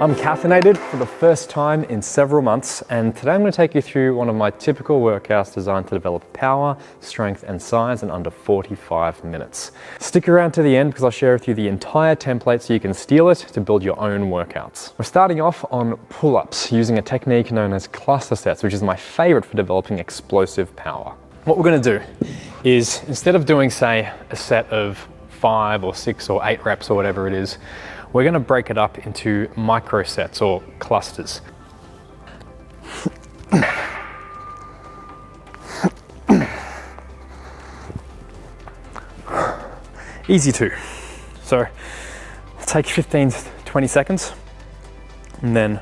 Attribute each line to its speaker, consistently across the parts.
Speaker 1: I'm caffeinated for the first time in several months, and today I'm going to take you through one of my typical workouts designed to develop power, strength and size in under 45 minutes. Stick around to the end because I'll share with you the entire template so you can steal it to build your own workouts. We're starting off on pull-ups using a technique known as cluster sets, which is my favorite for developing explosive power. What we're going to do is, instead of doing, say, a set of 5 or 6 or 8 reps or whatever it is, we're going to break it up into micro sets or clusters. Easy to. So take 15 to 20 seconds and then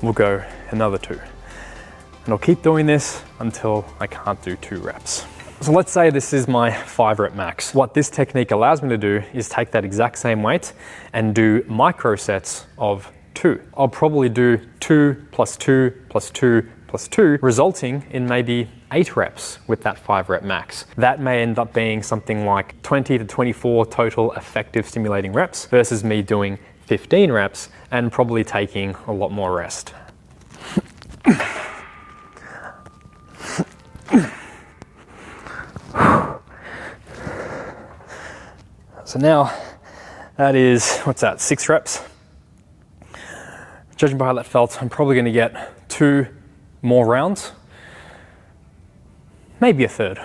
Speaker 1: we'll go another 2. And I'll keep doing this until I can't do 2 reps. So let's say this is my 5 rep max. What this technique allows me to do is take that exact same weight and do micro sets of 2. I'll probably do 2 plus 2 plus 2 plus 2, resulting in maybe 8 reps with that 5 rep max. That may end up being something like 20 to 24 total effective stimulating reps versus me doing 15 reps and probably taking a lot more rest. So now that is, what's that, 6 reps? Judging by how that felt, I'm probably going to get 2 more rounds, maybe a third.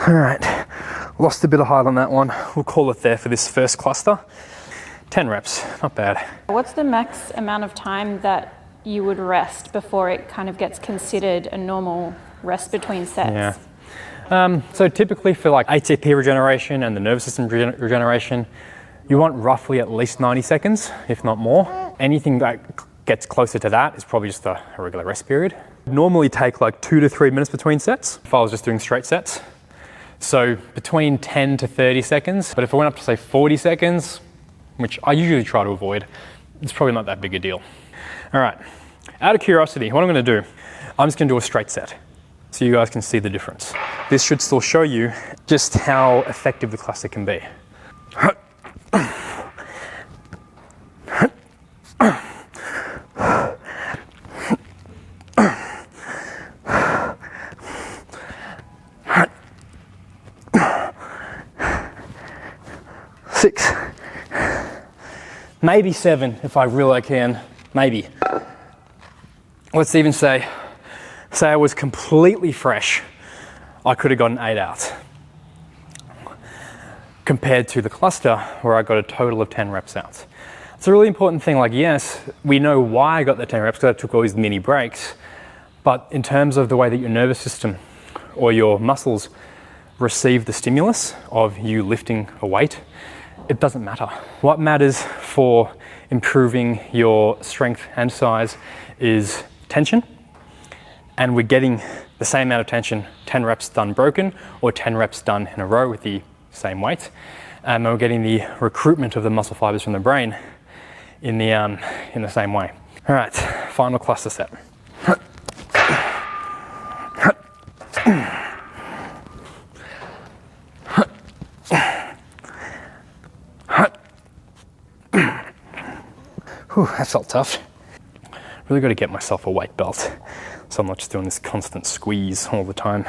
Speaker 1: All right, lost a bit of height on that one. We'll call it there for this first cluster. 10 reps, not bad.
Speaker 2: What's the max amount of time that you would rest before it kind of gets considered a normal rest between sets?
Speaker 1: Yeah. So typically for like ATP regeneration and the nervous system regeneration, you want roughly at least 90 seconds, if not more. Anything that gets closer to that is probably just a regular rest period. Normally take like 2 to 3 minutes between sets if I was just doing straight sets. So between 10 to 30 seconds, but if I went up to say 40 seconds, which I usually try to avoid, it's probably not that big a deal. All right, out of curiosity, what I'm going to do, I'm just going to do a straight set so you guys can see the difference. This should still show you just how effective the cluster can be. Six. Maybe 7 if I really can, maybe. Let's even say I was completely fresh, I could have gotten 8 out. Compared to the cluster where I got a total of 10 reps out. It's a really important thing, like yes, we know why I got the 10 reps because I took all these mini breaks, but in terms of the way that your nervous system or your muscles receive the stimulus of you lifting a weight, it doesn't matter. What matters for improving your strength and size is tension. And we're getting the same amount of tension, 10 reps done broken or 10 reps done in a row with the same weight. And we're getting the recruitment of the muscle fibers from the brain in the same way. All right, final cluster set. Whew, that felt tough. Really got to get myself a weight belt so I'm not just doing this constant squeeze all the time.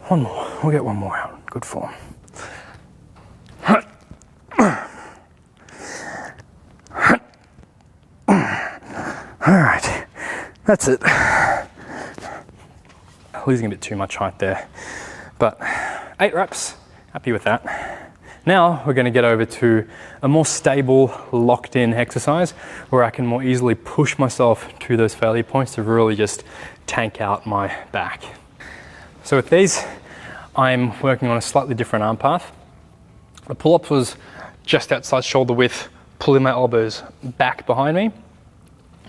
Speaker 1: One more, we'll get one more out, good form. All right, that's it. Losing a bit too much height there, but 8 reps, happy with that. Now we're going to get over to a more stable, locked in exercise where I can more easily push myself to those failure points to really just tank out my back. So with these, I'm working on a slightly different arm path. The pull-up was just outside shoulder width, pulling my elbows back behind me.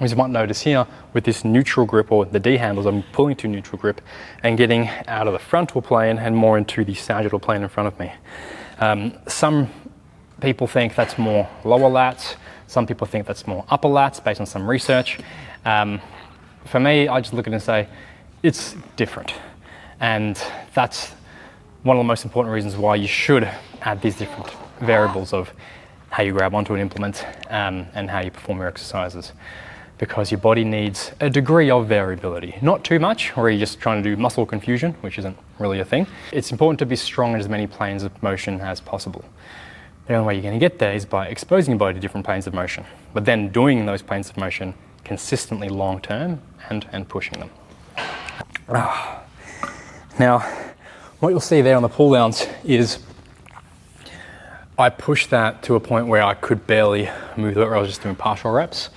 Speaker 1: As you might notice here, with this neutral grip or the D handles, I'm pulling to neutral grip and getting out of the frontal plane and more into the sagittal plane in front of me. Some people think that's more lower lats. Some people think that's more upper lats based on some research. For me, I just look at it and say, it's different. And that's one of the most important reasons why you should add these different variables of how you grab onto an implement and how you perform your exercises. Because your body needs a degree of variability. Not too much, or you're just trying to do muscle confusion, which isn't really a thing. It's important to be strong in as many planes of motion as possible. The only way you're going to get there is by exposing your body to different planes of motion, but then doing those planes of motion consistently long term and pushing them. Now, what you'll see there on the pull downs is I pushed that to a point where I could barely move it, where I was just doing partial reps.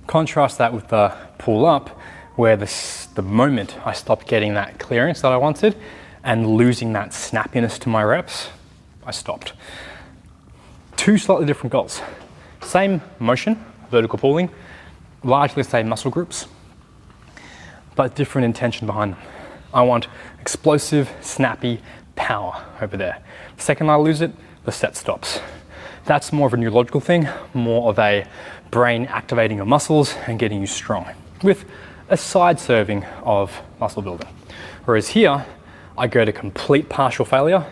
Speaker 1: Contrast that with the pull up, where the moment I stopped getting that clearance that I wanted and losing that snappiness to my reps, I stopped. Two slightly different goals. Same motion, vertical pulling, largely the same muscle groups, but different intention behind them. I want explosive, snappy power over there. The second I lose it, the set stops. That's more of a neurological thing, more of a brain activating your muscles and getting you strong, with a side serving of muscle building. Whereas here, I go to complete partial failure,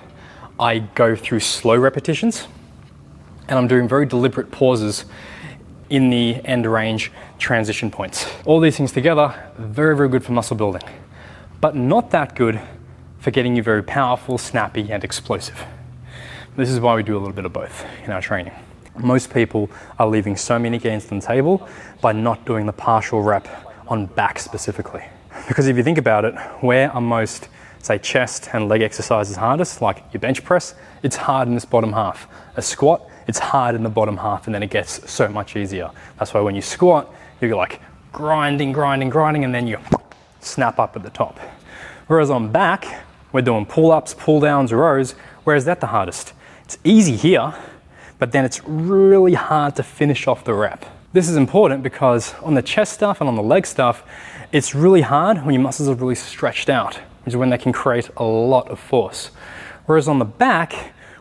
Speaker 1: I go through slow repetitions, and I'm doing very deliberate pauses in the end range transition points. All these things together, very, very good for muscle building, but not that good for getting you very powerful, snappy, and explosive. This is why we do a little bit of both in our training. Most people are leaving so many gains on the table by not doing the partial rep on back specifically. Because if you think about it, where are most, say, chest and leg exercises hardest, like your bench press, it's hard in this bottom half. A squat, it's hard in the bottom half, and then it gets so much easier. That's why when you squat, you're like grinding, and then you snap up at the top. Whereas on back, we're doing pull-ups, pull-downs, rows. Where is that the hardest? It's easy here, but then it's really hard to finish off the rep. This is important because on the chest stuff and on the leg stuff, it's really hard when your muscles are really stretched out, which is when they can create a lot of force. Whereas on the back,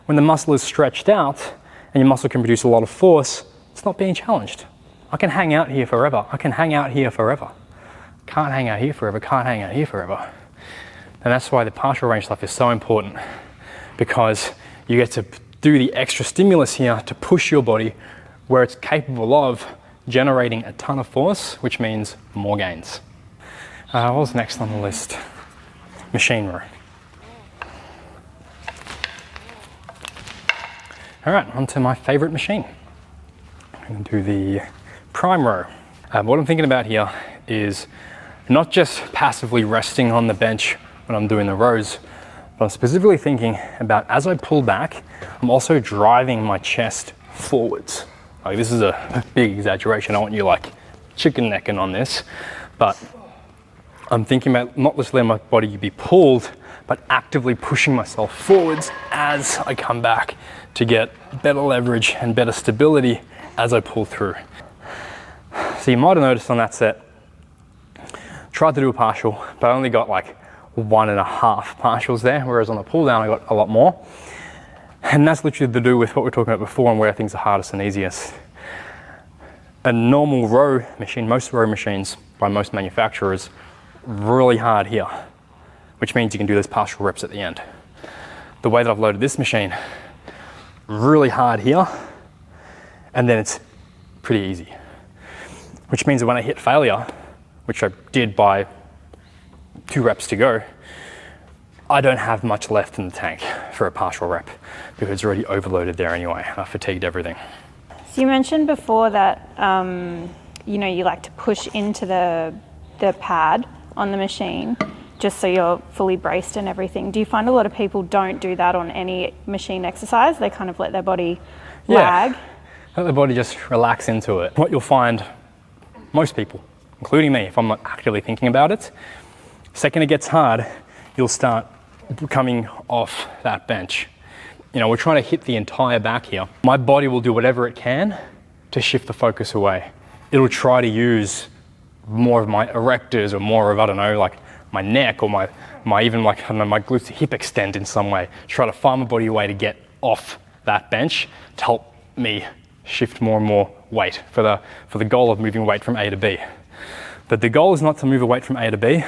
Speaker 1: when the muscle is stretched out and your muscle can produce a lot of force, it's not being challenged. I can hang out here forever. I can hang out here forever. Can't hang out here forever, can't hang out here forever. And that's why the partial range stuff is so important, because you get to do the extra stimulus here to push your body where it's capable of generating a ton of force, which means more gains. What was next on the list? Machine row. All right, on to my favorite machine. I'm going to do the prime row. What I'm thinking about here is not just passively resting on the bench when I'm doing the rows, but I'm specifically thinking about as I pull back, I'm also driving my chest forwards. Like, this is a big exaggeration. I want you like chicken necking on this, but I'm thinking about not just letting my body be pulled, but actively pushing myself forwards as I come back to get better leverage and better stability as I pull through. So you might have noticed on that set, tried to do a partial, but I only got like 1.5 partials there, whereas on the pull down I got a lot more. And that's literally to do with what we were talking about before and where things are hardest and easiest. A normal row machine, most row machines by most manufacturers, really hard here, which means you can do those partial reps at the end. The way that I've loaded this machine, really hard here, and then it's pretty easy. Which means that when I hit failure, which I did by 2 reps to go, I don't have much left in the tank for a partial rep because it's already overloaded there anyway. I fatigued everything.
Speaker 2: So you mentioned before that you like to push into the pad on the machine just so you're fully braced and everything. Do you find a lot of people don't do that on any machine exercise? They kind of let their body lag?
Speaker 1: Let the body just relax into it. What you'll find, most people, including me, if I'm not actively thinking about it, second it gets hard, you'll start coming off that bench. You know, we're trying to hit the entire back here. My body will do whatever it can to shift the focus away. It'll try to use more of my erectors or more of, I don't know, like my neck or my even like, I don't know, my glutes to hip extend in some way. Try to find my body a way to get off that bench to help me shift more and more weight for the goal of moving weight from A to B. But the goal is not to move a weight from A to B.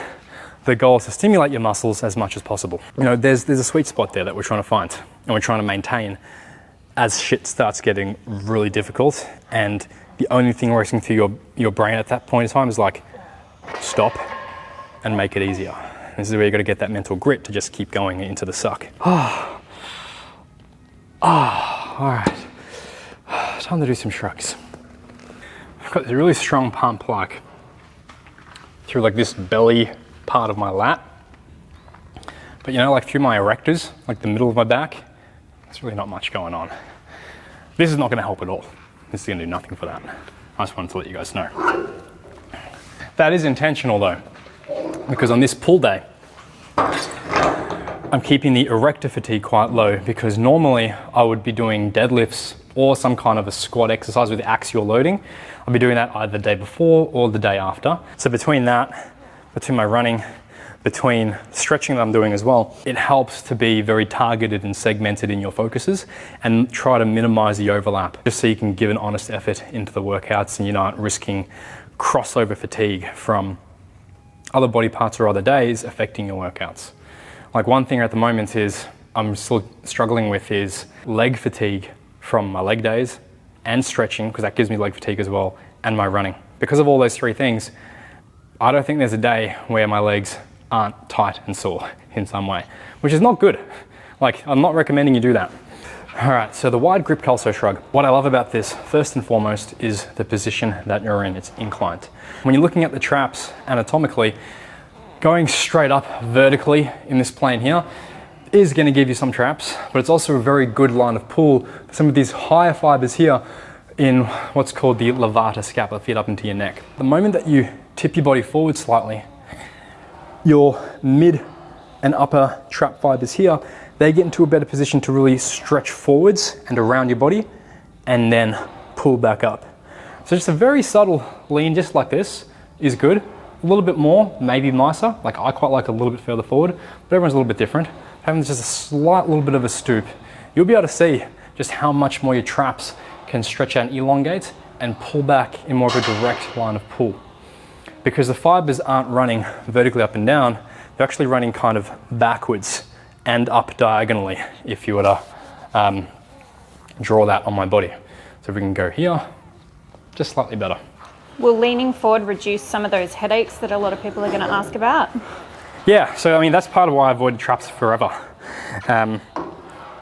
Speaker 1: The goal is to stimulate your muscles as much as possible. You know, there's a sweet spot there that we're trying to find and we're trying to maintain as shit starts getting really difficult, and the only thing racing through your brain at that point in time is like, stop and make it easier. This is where you got to get that mental grit to just keep going into the suck. All right. Time to do some shrugs. I've got this really strong pump like through like this belly part of my lat. But you know, like through my erectors, like the middle of my back, there's really not much going on. This is not going to help at all. This is going to do nothing for that. I just wanted to let you guys know. That is intentional though, because on this pull day, I'm keeping the erector fatigue quite low, because normally I would be doing deadlifts or some kind of a squat exercise with axial loading. I'll be doing that either the day before or the day after. So between that, between my running, between stretching that I'm doing as well, it helps to be very targeted and segmented in your focuses and try to minimize the overlap, just so you can give an honest effort into the workouts and you're not risking crossover fatigue from other body parts or other days affecting your workouts. Like one thing at the moment is I'm still struggling with is leg fatigue from my leg days and stretching, because that gives me leg fatigue as well, and my running. Because of all those three things, I don't think there's a day where my legs aren't tight and sore in some way, which is not good. Like, I'm not recommending you do that. All right, so the wide grip calso shrug. What I love about this, first and foremost, is the position that you're in. It's inclined. When you're looking at the traps anatomically, going straight up vertically in this plane here is going to give you some traps, but it's also a very good line of pull for some of these higher fibers here in what's called the levator scapula, feet up into your neck. The moment that you tip your body forward slightly, your mid and upper trap fibers here, they get into a better position to really stretch forwards and around your body and then pull back up. So just a very subtle lean just like this is good. A little bit more, maybe nicer. Like I quite like a little bit further forward, but everyone's a little bit different. Having just a slight little bit of a stoop, you'll be able to see just how much more your traps can stretch out and elongate and pull back in more of a direct line of pull. Because the fibers aren't running vertically up and down, they're actually running kind of backwards and up diagonally, if you were to draw that on my body. So if we can go here, just slightly better.
Speaker 2: Will leaning forward reduce some of those headaches that a lot of people are going to ask about?
Speaker 1: Yeah, so I mean, that's part of why I avoided traps forever.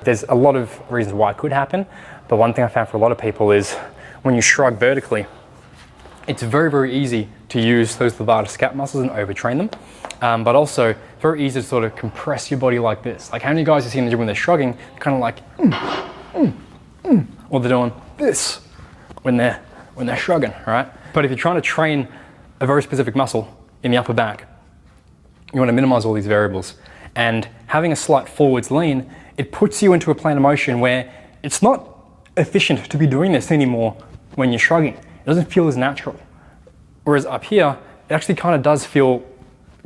Speaker 1: There's a lot of reasons why it could happen, but one thing I found for a lot of people is when you shrug vertically, it's very, very easy to use those levator scap muscles and overtrain them, but also very easy to sort of compress your body like this. Like how many guys you see in the gym when they're shrugging, they're kind of like, or they're doing this when they're shrugging, right? But if you're trying to train a very specific muscle in the upper back, you want to minimize all these variables. And having a slight forwards lean, it puts you into a plane of motion where it's not efficient to be doing this anymore when you're shrugging. It doesn't feel as natural. Whereas up here, it actually kind of does feel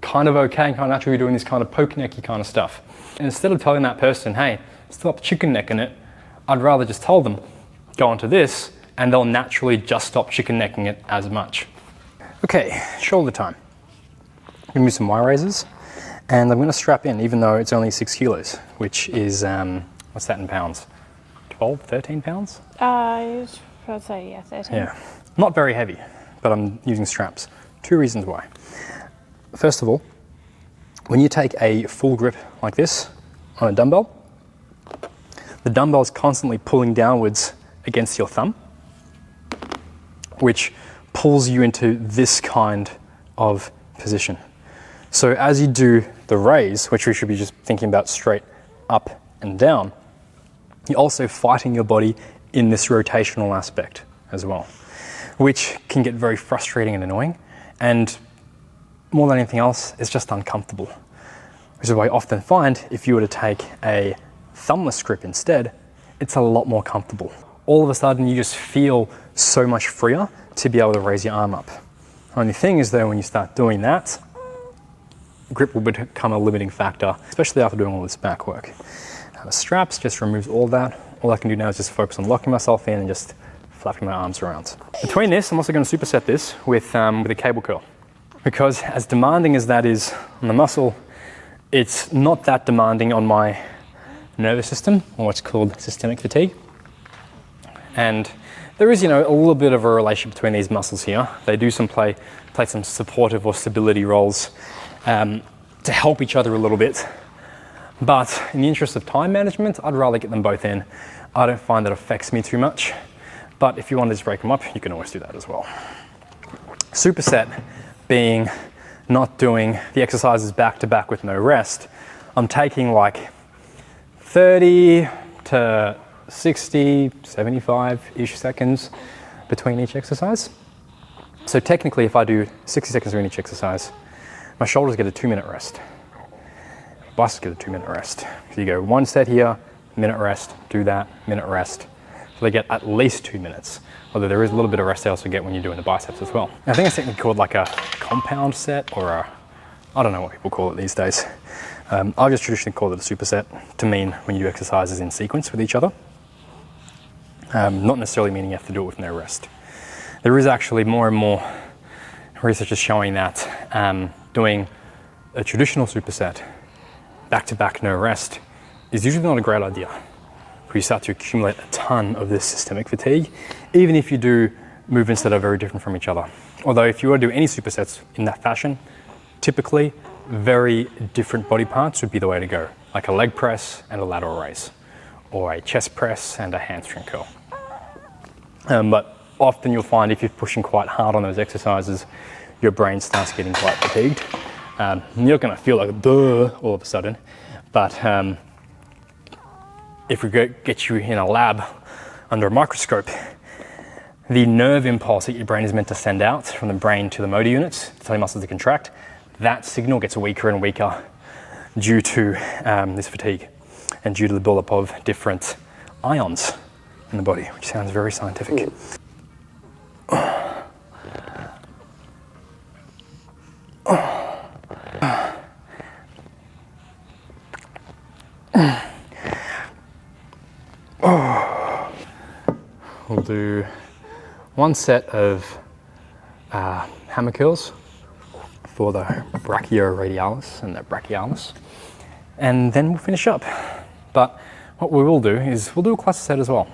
Speaker 1: kind of okay and kind of natural. You're doing this kind of poke necky kind of stuff. And instead of telling that person, hey, stop chicken necking it, I'd rather just tell them, go onto this, and they'll naturally just stop chicken necking it as much. Okay, shoulder time. I'm gonna do some Y raises, and I'm gonna strap in, even though it's only 6 kilos, which is, what's that in pounds? 12, 13 pounds?
Speaker 2: I would say, yeah, 13.
Speaker 1: Yeah, not very heavy, but I'm using straps. 2 reasons why. First of all, when you take a full grip like this on a dumbbell, the dumbbell is constantly pulling downwards against your thumb, which pulls you into this kind of position. So as you do the raise, which we should be just thinking about straight up and down, you're also fighting your body in this rotational aspect as well, which can get very frustrating and annoying. And more than anything else, it's just uncomfortable. Which is why I often find if you were to take a thumbless grip instead, it's a lot more comfortable. All of a sudden, you just feel so much freer to be able to raise your arm up. Only thing is though, when you start doing that, grip will become a limiting factor, especially after doing all this back work. The straps just removes all that. All I can do now is just focus on locking myself in and just flapping my arms around. Between this, I'm also going to superset this with a cable curl. Because as demanding as that is on the muscle, it's not that demanding on my nervous system, or what's called systemic fatigue. And there is, a little bit of a relationship between these muscles here. They do play some supportive or stability roles to help each other a little bit. But in the interest of time management, I'd rather get them both in. I don't find that affects me too much. But if you want to just break them up, you can always do that as well. Superset being not doing the exercises back to back with no rest. I'm taking like 30 to 60, 75-ish seconds between each exercise. So technically, if I do 60 seconds between each exercise, my shoulders get a 2-minute rest. Biceps get a 2-minute rest. So you go 1 set here, minute rest, do that, minute rest. So they get at least 2 minutes. Although there is a little bit of rest they also get when you're doing the biceps as well. I think it's technically called like a compound set or I don't know what people call it these days. I've just traditionally called it a superset to mean when you do exercises in sequence with each other. Not necessarily meaning you have to do it with no rest. There is actually more and more research is showing that doing a traditional superset back-to-back no rest is usually not a great idea. You start to accumulate a ton of this systemic fatigue, even if you do movements that are very different from each other. Although if you were to do any supersets in that fashion, typically very different body parts would be the way to go, like a leg press and a lateral raise, or a chest press and a hamstring curl. But often you'll find if you're pushing quite hard on those exercises, your brain starts getting quite fatigued. You're going to feel like duh all of a sudden, but if we get you in a lab under a microscope, the nerve impulse that your brain is meant to send out from the brain to the motor units to tell your muscles to contract, that signal gets weaker and weaker due to this fatigue and due to the buildup of different ions in the body, which sounds very scientific. We'll do 1 set of hammer curls for the brachioradialis and the brachialis, and then we'll finish up. But what we will do is we'll do a cluster set as well.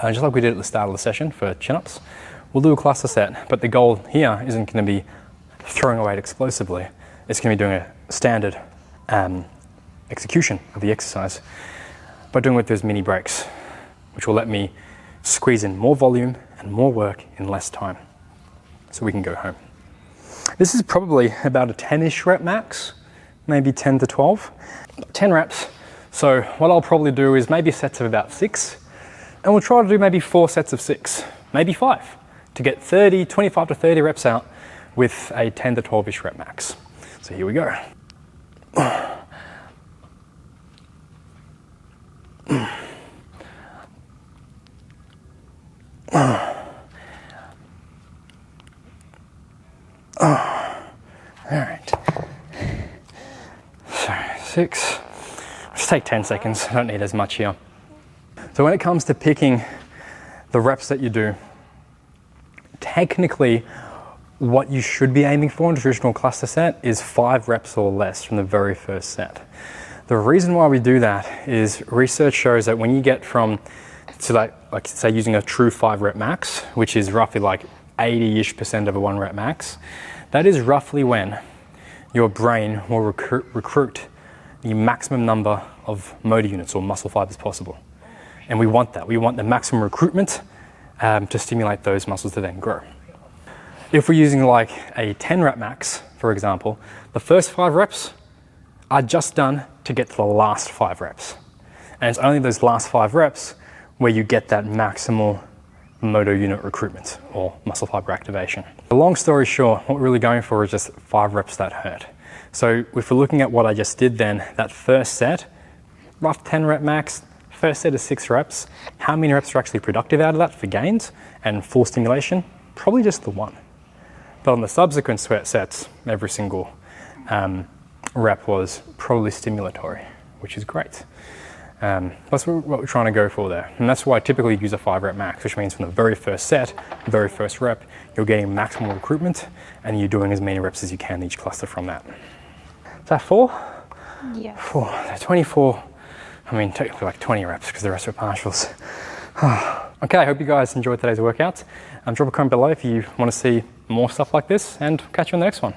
Speaker 1: Just like we did at the start of the session for chin-ups, we'll do a cluster set, but the goal here isn't going to be throwing away it explosively. It's going to be doing a standard execution of the exercise, but doing it with those mini breaks, which will let me squeeze in more volume and more work in less time, so we can go home. This is probably about a 10-ish rep max, maybe 10 to 12. 10 reps. So what I'll probably do is maybe sets of about 6, and we'll try to do maybe 4 sets of 6, maybe 5, to get 25 to 30 reps out with a 10 to 12-ish rep max. So here we go. All right, so 6, just take 10 seconds, I don't need as much here. So when it comes to picking the reps that you do, technically what you should be aiming for in a traditional cluster set is 5 reps or less from the very first set. The reason why we do that is research shows that when you get from, to like say using a true 5 rep max, which is roughly like 80-ish% of a 1 rep max, that is roughly when your brain will recruit the maximum number of motor units or muscle fibers possible. And we want that. We want the maximum recruitment to stimulate those muscles to then grow. If we're using like a 10 rep max, for example, the first 5 reps are just done to get to the last 5 reps. And it's only those last 5 reps where you get that maximal motor unit recruitment or muscle fiber activation. The long story short, what we're really going for is just 5 reps that hurt. So if we're looking at what I just did then, that first set, rough 10 rep max, first set of 6 reps, how many reps are actually productive out of that for gains and full stimulation? Probably just the 1. But on the subsequent sets, every single rep was probably stimulatory, which is great. That's what we're trying to go for there. And that's why I typically use a 5 rep max, which means from the very first set, the very first rep, you're getting maximal recruitment and you're doing as many reps as you can each cluster from that. Is that 4?
Speaker 2: Yeah.
Speaker 1: 4. So 24, I mean technically like 20 reps because the rest are partials. Okay, I hope you guys enjoyed today's workout. Drop a comment below if you want to see more stuff like this, and catch you on the next one.